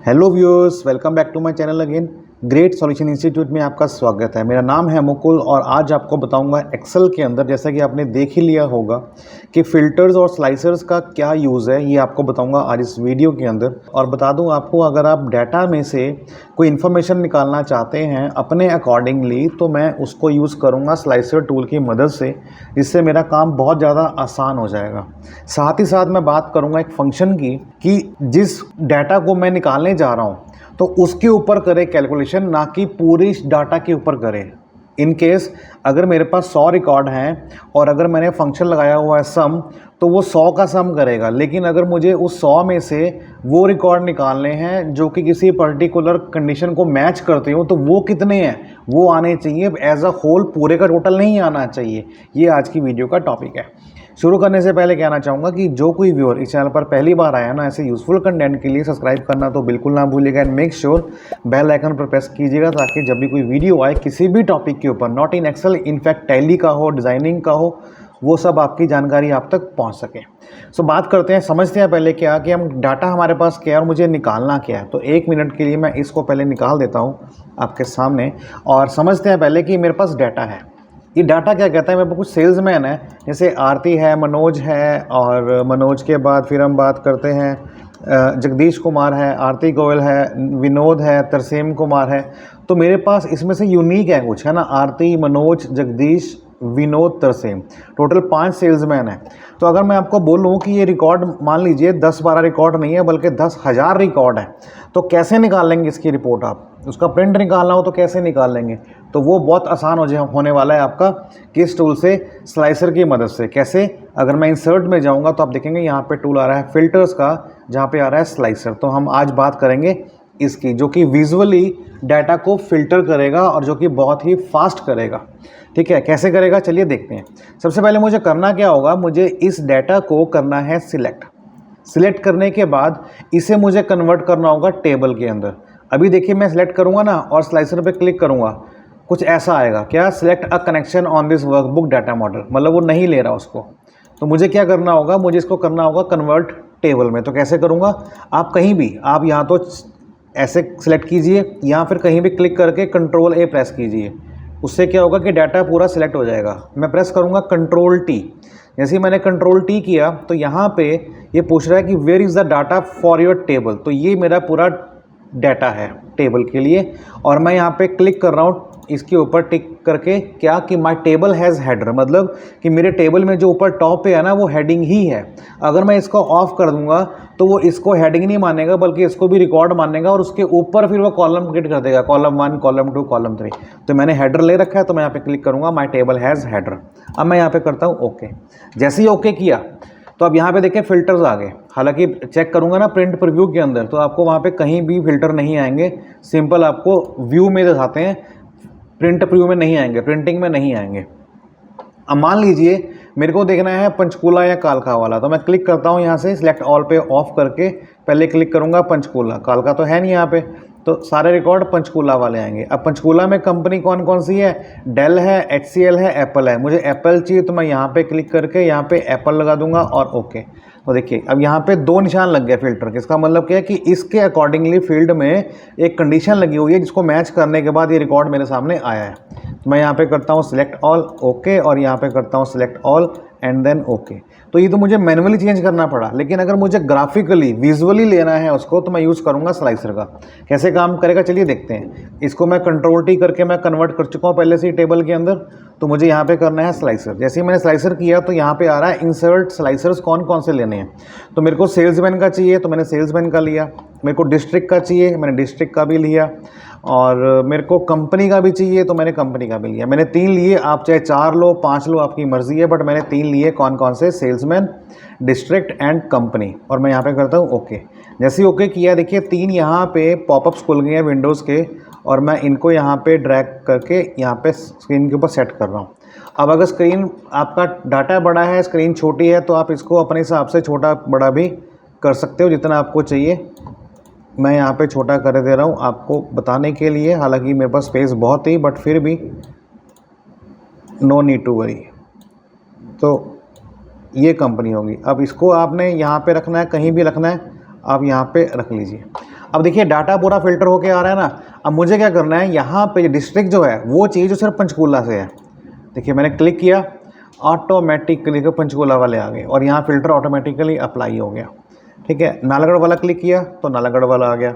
Hello viewers, welcome back to my channel again. Great solution institute में आपका स्वागत है। मेरा नाम है मुकुल और आज आपको बताऊंगा एक्सेल के अंदर, जैसा कि आपने देख ही लिया होगा कि फ़िल्टर्स और स्लाइसर्स का क्या यूज़ है, ये आपको बताऊंगा आज इस वीडियो के अंदर। और बता दूं आपको, अगर आप डाटा में से कोई इन्फॉर्मेशन निकालना चाहते हैं अपने अकॉर्डिंगली, तो मैं उसको यूज़ करूँगा स्लाइसर टूल की मदद से, जिससे मेरा काम बहुत ज़्यादा आसान हो जाएगा। साथ ही साथ मैं बात करूँगा एक फंक्शन की कि जिस डाटा को मैं निकालने जा रहा हूँ तो उसके ऊपर करे कैलकुलेशन, ना कि पूरी डाटा के ऊपर करे। इन केस अगर मेरे पास 100 रिकॉर्ड हैं और अगर मैंने फंक्शन लगाया हुआ है सम, तो वो 100 का सम करेगा। लेकिन अगर मुझे उस 100 में से वो रिकॉर्ड निकालने हैं जो कि किसी पर्टिकुलर कंडीशन को मैच करते हो, तो वो कितने हैं वो आने चाहिए एज अ होल, पूरे का टोटल नहीं आना चाहिए। ये आज की वीडियो का टॉपिक है। शुरू करने से पहले कहना चाहूँगा कि जो कोई व्यूअर इस चैनल पर पहली बार आया ना, ऐसे यूजफुल कंटेंट के लिए सब्सक्राइब करना तो बिल्कुल ना भूलिएगा and make sure bell icon पर प्रेस कीजिएगा, ताकि जब भी कोई वीडियो आए किसी भी टॉपिक के ऊपर, not in Excel, in fact Tally का हो, डिज़ाइनिंग का हो, वो सब आपकी जानकारी आप तक पहुंच सके। सो बात करते हैं, समझते हैं पहले क्या कि हम डाटा हमारे पास क्या है और मुझे निकालना क्या है। तो 1 मिनट के लिए मैं इसको पहले निकाल देता हूँ आपके सामने और समझते हैं पहले कि मेरे पास डाटा है। ये डाटा क्या कहता है, मेरे पास कुछ सेल्समैन है, जैसे आरती है, मनोज है, और मनोज के बाद फिर हम बात करते हैं जगदीश कुमार है, आरती गोयल है, विनोद है, तरसेम कुमार है। तो मेरे पास इसमें से यूनिक है कुछ, है ना, आरती, मनोज, जगदीश, विनोद, तरसेम, टोटल 5 सेल्समैन है। तो अगर मैं आपको बोलूं कि ये रिकॉर्ड मान लीजिए 10-12 रिकॉर्ड नहीं है बल्कि 10,000 रिकॉर्ड है, तो कैसे निकाल लेंगे इसकी रिपोर्ट? आप उसका प्रिंट निकालना हो तो कैसे निकाल लेंगे? तो वो बहुत आसान होने वाला है आपका, किस टूल से? स्लाइसर की मदद से। कैसे? अगर मैं इंसर्ट में जाऊंगा तो आप देखेंगे यहाँ पे टूल आ रहा है फिल्टर्स का, जहाँ पे आ रहा है स्लाइसर। तो हम आज बात करेंगे इसकी, जो कि विजुअली डाटा को फिल्टर करेगा और जो कि बहुत ही फास्ट करेगा। ठीक है, कैसे करेगा चलिए देखते हैं। सबसे पहले मुझे करना क्या होगा, मुझे इस डाटा को करना है सिलेक्ट करने के बाद इसे मुझे कन्वर्ट करना होगा टेबल के अंदर। अभी देखिए, मैं सिलेक्ट करूंगा ना और स्लाइसर पे क्लिक करूंगा, कुछ ऐसा आएगा, क्या? Select a connection on this workbook data model, मतलब वो नहीं ले रहा उसको। तो मुझे क्या करना होगा, मुझे इसको करना होगा कन्वर्ट टेबल में। तो कैसे करूंगा? आप कहीं भी, आप यहाँ तो ऐसे सिलेक्ट कीजिए या फिर कहीं भी क्लिक करके कंट्रोल ए प्रेस कीजिए। उससे क्या होगा कि डाटा पूरा सिलेक्ट हो जाएगा। मैं प्रेस करूंगा कंट्रोल टी। जैसे ही मैंने कंट्रोल टी किया तो यहाँ पे ये पूछ रहा है कि where is the data for your table. तो ये मेरा पूरा डाटा है टेबल के लिए, और मैं यहाँ पे क्लिक कर रहा हूँ इसके ऊपर टिक करके, क्या कि माय टेबल हैज़ हेडर, मतलब कि मेरे टेबल में जो ऊपर टॉप पे है ना, वो हेडिंग ही है। अगर मैं इसको ऑफ कर दूंगा तो वो इसको हेडिंग नहीं मानेगा बल्कि इसको भी रिकॉर्ड मानेगा, और उसके ऊपर फिर वो कॉलम क्रिएट कर देगा, कॉलम 1, कॉलम 2, कॉलम 3। तो मैंने हेडर ले रखा है, तो मैं यहाँ पे क्लिक करूँगा माय टेबल हैज़ हेडर। अब मैं यहाँ पे करता हूँ ओके। जैसे ही ओके किया तो अब यहाँ पे देखें फिल्टर्स आ गए। हालांकि चेक करूंगा ना प्रिंट प्रीव्यू के अंदर, तो आपको वहाँ पे कहीं भी फिल्टर नहीं आएंगे, सिंपल आपको व्यू में दिखाते हैं, प्रिंट प्रीव्यू में नहीं आएंगे, प्रिंटिंग में नहीं आएंगे। अब मान लीजिए मेरे को देखना है पंचकूला या कालका वाला, तो मैं क्लिक करता हूँ यहाँ से सिलेक्ट ऑल पे ऑफ करके, पहले क्लिक करूँगा पंचकूला, कालका तो है नहीं यहाँ पे, तो सारे रिकॉर्ड पंचकूला वाले आएंगे। अब पंचकूला में कंपनी कौन कौन सी है? डेल है, HCL है, एप्पल है। मुझे एप्पल चाहिए तो मैं यहाँ पे क्लिक करके यहाँ पे एप्पल लगा दूंगा और ओके। तो देखिए अब यहाँ पे 2 निशान लग गए फिल्टर के। इसका मतलब क्या है कि इसके अकॉर्डिंगली फील्ड में एक कंडीशन लगी हुई है, जिसको मैच करने के बाद ये रिकॉर्ड मेरे सामने आया है। तो मैं यहाँ पे करता हूँ सिलेक्ट ऑल, ओके, और यहाँ पे करता हूँ select all and then okay. तो ये तो मुझे मैनुअली चेंज करना पड़ा, लेकिन अगर मुझे ग्राफिकली विजुअली लेना है उसको, तो मैं यूज़ करूँगा स्लाइसर का। कैसे काम करेगा चलिए देखते हैं। इसको मैं कंट्रोल टी करके मैं कन्वर्ट कर चुका हूँ पहले से ही टेबल के अंदर, तो मुझे यहाँ पे करना है स्लाइसर। जैसे ही मैंने स्लाइसर किया तो यहाँ पे आ रहा है इंसर्ट स्लाइसर्स, कौन कौन से लेने हैं। तो मेरे को सेल्समैन का चाहिए तो मैंने सेल्समैन का लिया, मेरे को डिस्ट्रिक्ट का चाहिए मैंने डिस्ट्रिक्ट का भी लिया, और मेरे को कंपनी का भी चाहिए तो मैंने कंपनी का भी लिया। मैंने 3 लिए, आप चाहे 4 लो, 5 लो, आपकी मर्जी है, बट मैंने 3 लिए। कौन कौन से? Salesman, district and company. और मैं यहाँ पे करता हूँ ओके। जैसे ही ओके किया, देखिए 3 यहाँ पे पॉपअप्स खुल गए हैं विंडोज़ के, और मैं इनको यहाँ पे ड्रैग करके यहाँ पे स्क्रीन के ऊपर सेट कर रहा हूँ। अब अगर स्क्रीन आपका डाटा बड़ा है, स्क्रीन छोटी है, तो आप इसको अपने हिसाब से छोटा बड़ा भी कर सकते हो जितना आपको चाहिए। मैं यहाँ पे छोटा कर दे रहा हूँ आपको बताने के लिए, हालांकि मेरे पास स्पेस बहुत ही, बट फिर भी नो नीड टू वरी। तो ये कंपनी होगी। अब इसको आपने यहाँ पे रखना है, कहीं भी रखना है, आप यहाँ पे रख लीजिए। अब देखिए डाटा पूरा फिल्टर होके आ रहा है ना, अब मुझे क्या करना है, यहाँ पे डिस्ट्रिक्ट जो है वो चाहिए जो सिर्फ पंचकूला से है। देखिए मैंने क्लिक किया, ऑटोमेटिकली तो पंचकूला वाले आ गए और यहाँ फिल्टर ऑटोमेटिकली अप्लाई हो गया। ठीक है, नालागढ़ वाला क्लिक किया तो नालागढ़ वाला आ गया,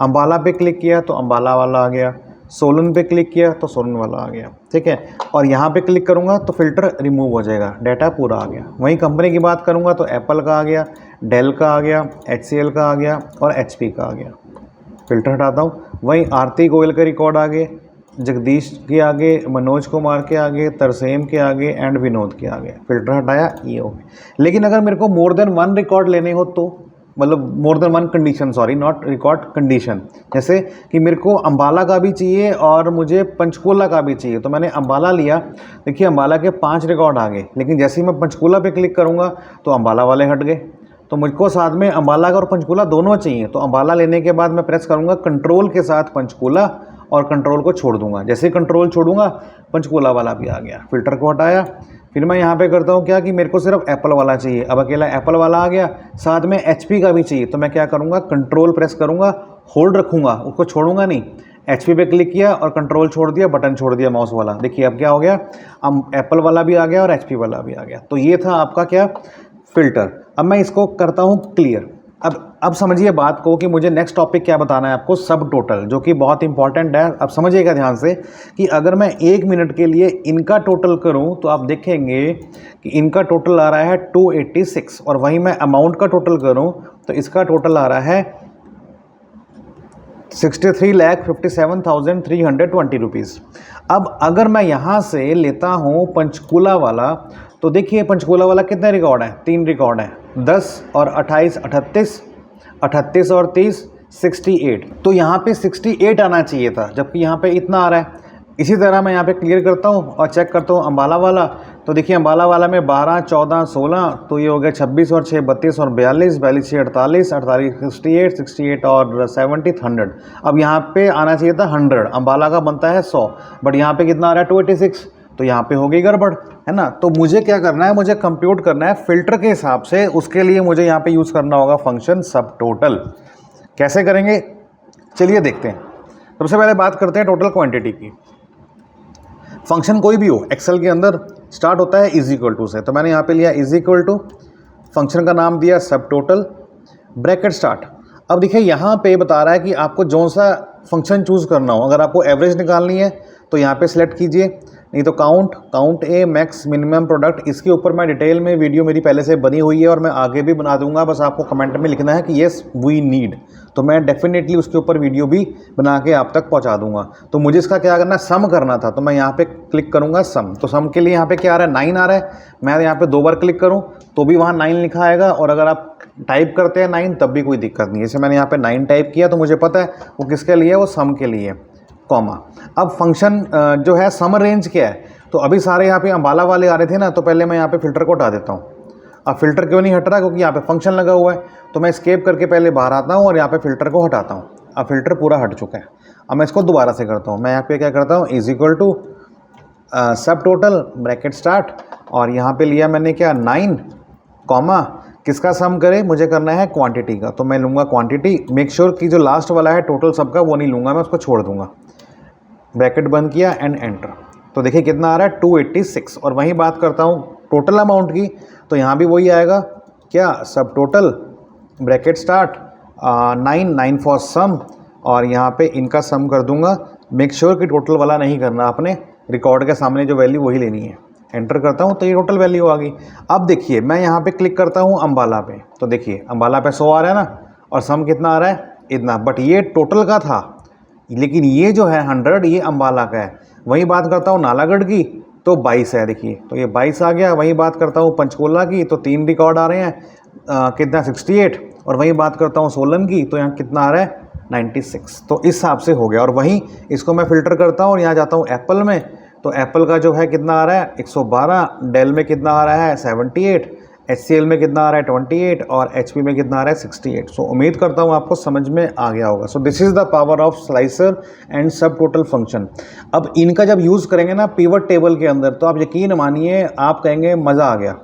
अम्बाला पे क्लिक किया तो अम्बाला वाला आ गया, सोलन पे क्लिक किया तो सोलन वाला आ गया। ठीक है, और यहाँ पे क्लिक करूँगा तो फिल्टर रिमूव हो जाएगा, डाटा पूरा आ गया। वहीं कंपनी की बात करूँगा तो एप्पल का आ गया, डेल का आ गया, HCL का आ गया और HP का आ गया। फिल्टर हटाता हूँ। वहीं आरती गोयल के रिकॉर्ड आगे, जगदीश के आगे, मनोज कुमार के आगे, तरसेम के आगे एंड विनोद के आगे। फिल्टर हटाया, ये हो गया। लेकिन अगर मेरे को मोर देन वन रिकॉर्ड लेने हो तो, मतलब more than one condition, sorry not record condition, जैसे कि मेरे को अम्बाला का भी चाहिए और मुझे पंचकूला का भी चाहिए, तो मैंने अम्बाला लिया। देखिए अम्बाला के 5 रिकॉर्ड आ गए, लेकिन जैसे ही मैं पंचकूला पे क्लिक करूँगा तो अम्बाला वाले हट गए। तो मुझको साथ में अम्बाला का और पंचकूला दोनों चाहिए। तो अम्बाला लेने के बाद मैं प्रेस करूँगा कंट्रोल के साथ पंचकूला और कंट्रोल को छोड़ दूंगा। जैसे ही कंट्रोल छोड़ूंगा पंचकूला वाला भी आ गया। फिल्टर को हटाया, फिर मैं यहाँ पे करता हूँ क्या कि मेरे को सिर्फ एप्पल वाला चाहिए। अब अकेला एप्पल वाला आ गया, साथ में HP का भी चाहिए। तो मैं क्या करूँगा, कंट्रोल प्रेस करूँगा, होल्ड रखूँगा, उसको छोड़ूंगा नहीं। HP पे क्लिक किया और कंट्रोल छोड़ दिया, बटन छोड़ दिया माउस वाला। देखिए अब क्या हो गया, अब एप्पल वाला भी आ गया और HP वाला भी आ गया। तो ये था आपका क्या, फिल्टर। अब मैं इसको करता हूँ क्लियर। अब समझिए बात को कि मुझे नेक्स्ट टॉपिक क्या बताना है आपको, सब टोटल, जो कि बहुत इंपॉर्टेंट है। अब समझिएगा ध्यान से कि अगर मैं 1 मिनट के लिए इनका टोटल करूं तो आप देखेंगे कि इनका टोटल आ रहा है 286, और वहीं मैं अमाउंट का टोटल करूं तो इसका टोटल आ रहा है 63,57,320 रुपीज़। अब अगर मैं यहाँ से लेता हूँ पंचकूला वाला, तो देखिए पंचकूला वाला कितने रिकॉर्ड हैं, 3 रिकॉर्ड हैं, 10 और 28 38, 38 और 30 68। तो यहाँ पे 68 आना चाहिए था, जबकि यहाँ पे इतना आ रहा है। इसी तरह मैं यहाँ पे क्लियर करता हूँ और चेक करता हूँ अम्बाला वाला। तो देखिए अम्बाला वाला में 12 14 16, तो ये हो गया 26 और 6 32 और 42, 42 6 48, 48 68, 68 और 70 100। अब यहाँ पे आना चाहिए था 100, अम्बाला का बनता है 100, बट यहाँ पे कितना आ रहा है 286, तो यहाँ पे हो गई गड़बड़, है ना। तो मुझे क्या करना है, मुझे कंप्यूट करना है फिल्टर के हिसाब से। उसके लिए मुझे यहाँ पे यूज़ करना होगा फंक्शन सब टोटल। कैसे करेंगे, चलिए देखते हैं। सबसे पहले बात करते हैं टोटल क्वांटिटी की। फंक्शन कोई भी हो एक्सेल के अंदर स्टार्ट होता है इज इक्वल टू से, तो मैंने यहाँ पे लिया इज इक्वल टू, फंक्शन का नाम दिया सब टोटल, ब्रैकेट स्टार्ट। अब देखिए यहाँ पे बता रहा है कि आपको जो सा फंक्शन चूज़ करना हो। अगर आपको एवरेज निकालनी है तो यहाँ पे सिलेक्ट कीजिए, नहीं तो काउंट ए मैक्स मिनिमम प्रोडक्ट। इसके ऊपर मैं डिटेल में वीडियो मेरी पहले से बनी हुई है और मैं आगे भी बना दूंगा, बस आपको कमेंट में लिखना है कि येस वी नीड, तो मैं डेफिनेटली उसके ऊपर वीडियो भी बना के आप तक पहुंचा दूंगा। तो मुझे इसका क्या करना, सम करना था, तो मैं यहाँ पे क्लिक करूँगा सम। तो सम के लिए यहाँ पे क्या आ रहा है, 9 आ रहा है। मैं यहाँ पे 2 बार क्लिक करूँ तो भी वहाँ 9 लिखा आएगा, और अगर आप टाइप करते हैं 9 तब भी कोई दिक्कत नहीं है। जैसे मैंने यहाँ पे 9 टाइप किया तो मुझे पता है वो किसके लिए है, वो सम के लिए, कॉमा। अब फंक्शन जो है सम रेंज क्या है, तो अभी सारे यहाँ पे अम्बाला वाले आ रहे थे ना, तो पहले मैं यहाँ पे फिल्टर को हटा देता हूँ। अब फिल्टर क्यों नहीं हट रहा, क्योंकि यहाँ पे फंक्शन लगा हुआ है। तो मैं एस्केप करके पहले बाहर आता हूँ और यहाँ पे फिल्टर को हटाता हूँ। अब फिल्टर पूरा हट चुका है। अब मैं इसको दोबारा से करता हूँ। मैं यहाँ पे क्या करता हूँ, इज इक्वल टू सब टोटल ब्रैकेट स्टार्ट, और यहाँ पे लिया मैंने क्या 9, कॉमा, किसका सम करे, मुझे करना है क्वांटिटी का, तो मैं लूँगा क्वांटिटी। मेक श्योर कि जो लास्ट वाला है टोटल सबका वो नहीं लूँगा मैं, उसको छोड़ दूँगा। ब्रैकेट बंद किया एंड एंटर। तो देखिए कितना आ रहा है 286। और वहीं बात करता हूँ टोटल अमाउंट की, तो यहाँ भी वही आएगा क्या, सब total bracket start 9 for sum, और यहाँ पे इनका सम कर दूंगा। मेक श्योर कि टोटल वाला नहीं करना आपने, रिकॉर्ड के सामने जो वैल्यू वही लेनी है। एंटर करता हूँ तो ये टोटल वैल्यू आ गई। अब देखिए मैं यहाँ पे क्लिक करता हूँ अम्बाला पे, तो देखिए अम्बाला पे 100 आ रहा है ना, और सम कितना आ रहा है, इतना। बट ये टोटल का था, लेकिन ये जो है 100 ये अम्बाला का है। वहीं बात करता हूँ नालागढ़ की, तो 22 है, देखिए तो ये 22 आ गया। वहीं बात करता हूँ पंचकूला की, तो 3 रिकॉर्ड आ रहे हैं, कितना 68। और वहीं बात करता हूँ सोलन की, तो यहाँ कितना आ रहा है 96। तो इस हिसाब से हो गया। और वहीं इसको मैं फ़िल्टर करता हूँ और यहाँ जाता हूँ एप्पल में, तो एप्पल का जो है कितना आ रहा है 112, डेल में कितना आ रहा है 78, HCL में कितना आ रहा है 28, और HP में कितना आ रहा है 68। सो उम्मीद करता हूँ आपको समझ में आ गया होगा। So this is the power of slicer and सब टोटल फंक्शन। अब इनका जब यूज़ करेंगे ना पिवट टेबल के अंदर, तो आप यकीन मानिए आप कहेंगे मज़ा आ गया।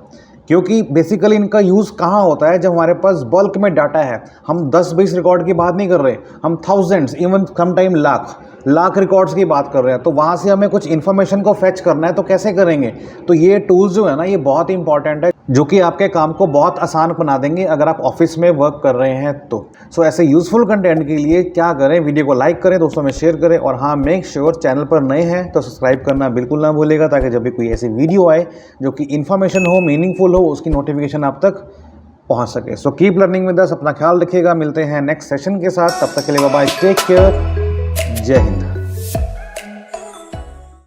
क्योंकि बेसिकली इनका यूज़ कहाँ होता है, जब हमारे पास बल्क में डाटा है। हम 10-20 रिकॉर्ड की बात नहीं कर रहे, हम thousands, even some time lakh records की बात कर रहे हैं। तो वहाँ से हमें कुछ इन्फॉर्मेशन को फेच करना है, तो कैसे करेंगे? तो ये टूल्स जो है ना, ये बहुत इंपॉर्टेंट है, जो कि आपके काम को बहुत आसान बना देंगे अगर आप ऑफिस में वर्क कर रहे हैं तो। सो ऐसे यूजफुल कंटेंट के लिए क्या करें, वीडियो को लाइक करें, दोस्तों में शेयर करें, और हाँ, मेक श्योर चैनल पर नए हैं तो सब्सक्राइब करना बिल्कुल ना भूलेगा, ताकि जब भी कोई ऐसी वीडियो आए जो कि इन्फॉर्मेशन हो, मीनिंगफुल हो, उसकी नोटिफिकेशन आप तक पहुंच सके। So keep learning with us, अपना ख्याल रखिएगा, मिलते हैं नेक्स्ट सेशन के साथ, तब तक के लिए बाय बाय, टेक केयर, जय हिंद।